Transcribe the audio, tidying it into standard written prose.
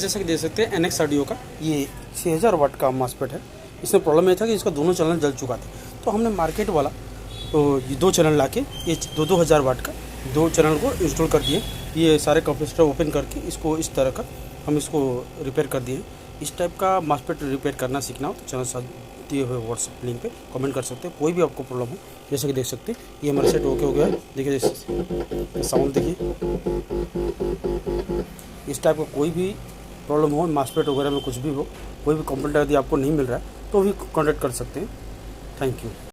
जैसा कि देख सकते हैं NX ऑडियो का ये 6000 वाट का मासफेट है। इसमें प्रॉब्लम ये था कि इसका दोनों चैनल जल चुका था, तो हमने मार्केट वाला तो ये 2 चैनल लाके ये 2000 वाट का 2 चैनल को इंस्टॉल कर दिए। ये सारे कैपेसिटर ओपन करके इसको इस तरह का हम इसको रिपेयर कर दिए। इस टाइप का मासफेट रिपेयर करना सीखना हो तो चैनल साथ दिए हुए व्हाट्सएप लिंक पे कमेंट कर सकते हैं। कोई भी आपको प्रॉब्लम हो, जैसे कि देख सकते हैं ये हमारा सेट ओके हो गया है। देखिए साउंड देखिए, इस टाइप का कोई भी प्रॉब्लम हो मासफेट वगैरह में कुछ भी हो, कोई भी कंपोनेंट यदि आपको नहीं मिल रहा है तो भी कॉन्टैक्ट कर सकते हैं। Thank you.